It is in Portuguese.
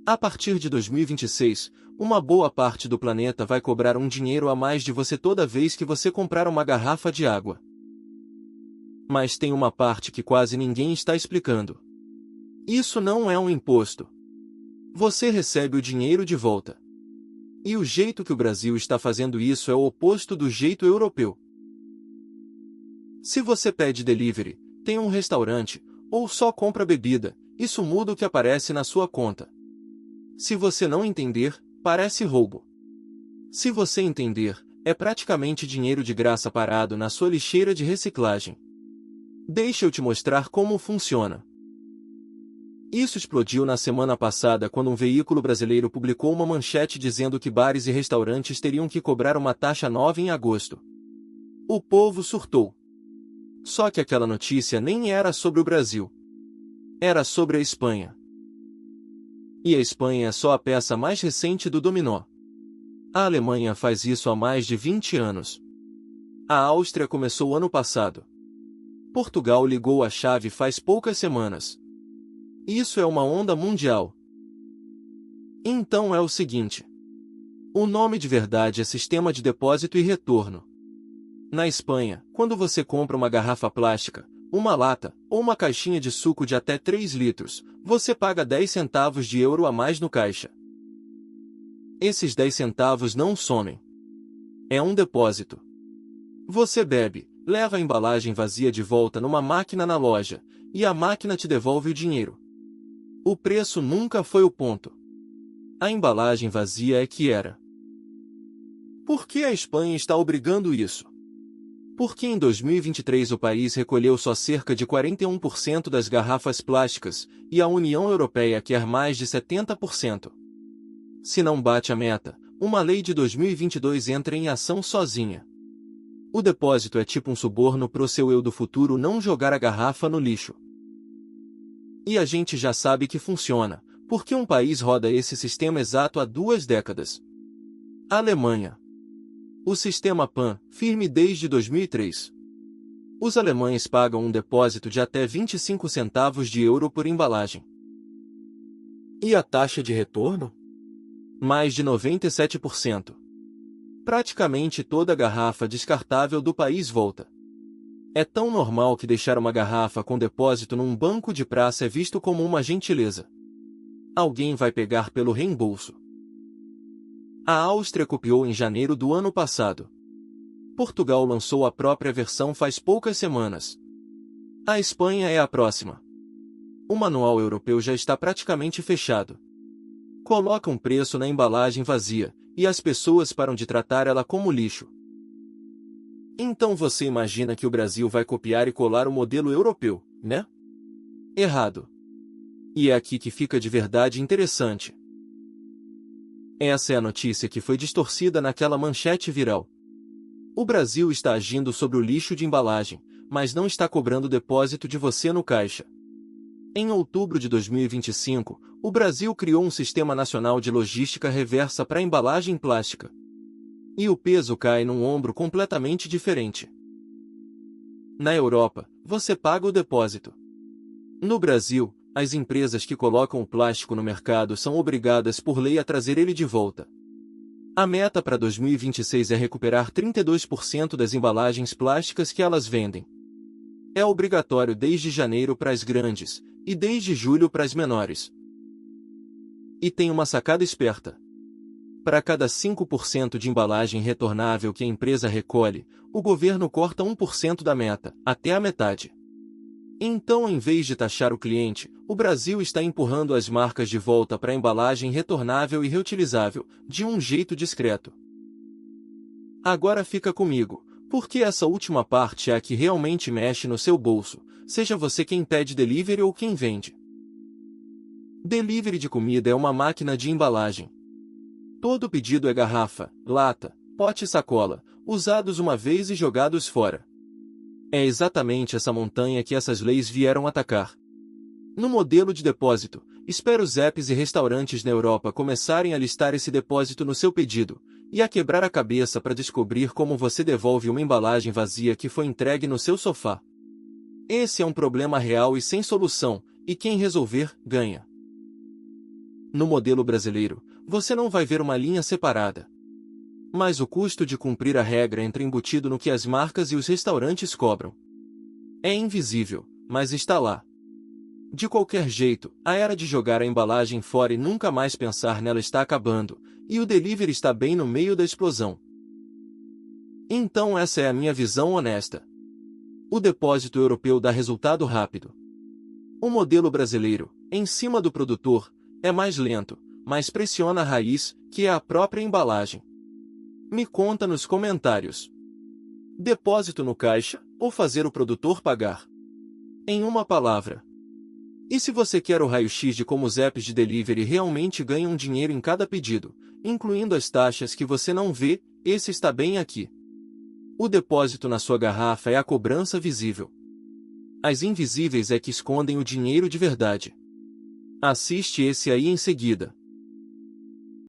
A partir de 2026, uma boa parte do planeta vai cobrar um dinheiro a mais de você toda vez que você comprar uma garrafa de água. Mas tem uma parte que quase ninguém está explicando. Isso não é um imposto. Você recebe o dinheiro de volta. E o jeito que o Brasil está fazendo isso é o oposto do jeito europeu. Se você pede delivery, tem um restaurante, ou só compra bebida, isso muda o que aparece na sua conta. Se você não entender, parece roubo. Se você entender, é praticamente dinheiro de graça parado na sua lixeira de reciclagem. Deixa eu te mostrar como funciona. Isso explodiu na semana passada quando um veículo brasileiro publicou uma manchete dizendo que bares e restaurantes teriam que cobrar uma taxa nova em agosto. O povo surtou. Só que aquela notícia nem era sobre o Brasil. Era sobre a Espanha. E a Espanha é só a peça mais recente do dominó. A Alemanha faz isso há mais de 20 anos. A Áustria começou ano passado. Portugal ligou a chave faz poucas semanas. Isso é uma onda mundial. Então é o seguinte. O nome de verdade é Sistema de Depósito e Retorno. Na Espanha, quando você compra uma garrafa plástica, uma lata, ou uma caixinha de suco de até 3 litros, você paga 10 centavos de euro a mais no caixa. Esses 10 centavos não somem. É um depósito. Você bebe, leva a embalagem vazia de volta numa máquina na loja, e a máquina te devolve o dinheiro. O preço nunca foi o ponto. A embalagem vazia é que era. Por que a Espanha está obrigando isso? Porque em 2023 o país recolheu só cerca de 41% das garrafas plásticas, e a União Europeia quer mais de 70%. Se não bate a meta, uma lei de 2022 entra em ação sozinha. O depósito é tipo um suborno pro seu eu do futuro não jogar a garrafa no lixo. E a gente já sabe que funciona, porque um país roda esse sistema exato há 2 décadas. A Alemanha. O sistema PAN, firme desde 2003. Os alemães pagam um depósito de até 25 centavos de euro por embalagem. E a taxa de retorno? Mais de 97%. Praticamente toda garrafa descartável do país volta. É tão normal que deixar uma garrafa com depósito num banco de praça é visto como uma gentileza. Alguém vai pegar pelo reembolso. A Áustria copiou em janeiro do ano passado. Portugal lançou a própria versão faz poucas semanas. A Espanha é a próxima. O manual europeu já está praticamente fechado. Coloca um preço na embalagem vazia, e as pessoas param de tratar ela como lixo. Então você imagina que o Brasil vai copiar e colar o modelo europeu, né? Errado. E é aqui que fica de verdade interessante. Essa é a notícia que foi distorcida naquela manchete viral. O Brasil está agindo sobre o lixo de embalagem, mas não está cobrando depósito de você no caixa. Em outubro de 2025, o Brasil criou um Sistema Nacional de Logística Reversa para embalagem plástica. E o peso cai num ombro completamente diferente. Na Europa, você paga o depósito. No Brasil, as empresas que colocam o plástico no mercado são obrigadas por lei a trazer ele de volta. A meta para 2026 é recuperar 32% das embalagens plásticas que elas vendem. É obrigatório desde janeiro para as grandes, e desde julho para as menores. E tem uma sacada esperta. Para cada 5% de embalagem retornável que a empresa recolhe, o governo corta 1% da meta, até a metade. Então, em vez de taxar o cliente, o Brasil está empurrando as marcas de volta para a embalagem retornável e reutilizável, de um jeito discreto. Agora fica comigo, porque essa última parte é a que realmente mexe no seu bolso, seja você quem pede delivery ou quem vende. Delivery de comida é uma máquina de embalagem. Todo pedido é garrafa, lata, pote e sacola, usados uma vez e jogados fora. É exatamente essa montanha que essas leis vieram atacar. No modelo de depósito, espera os apps e restaurantes na Europa começarem a listar esse depósito no seu pedido, e a quebrar a cabeça para descobrir como você devolve uma embalagem vazia que foi entregue no seu sofá. Esse é um problema real e sem solução, e quem resolver, ganha. No modelo brasileiro, você não vai ver uma linha separada. Mas o custo de cumprir a regra entra embutido no que as marcas e os restaurantes cobram. É invisível, mas está lá. De qualquer jeito, a era de jogar a embalagem fora e nunca mais pensar nela está acabando, e o delivery está bem no meio da explosão. Então essa é a minha visão honesta. O depósito europeu dá resultado rápido. O modelo brasileiro, em cima do produtor, é mais lento, mas pressiona a raiz, que é a própria embalagem. Me conta nos comentários. Depósito no caixa, ou fazer o produtor pagar? Em uma palavra. E se você quer o raio-x de como os apps de delivery realmente ganham dinheiro em cada pedido, incluindo as taxas que você não vê, esse está bem aqui. O depósito na sua garrafa é a cobrança visível. As invisíveis é que escondem o dinheiro de verdade. Assiste esse aí em seguida.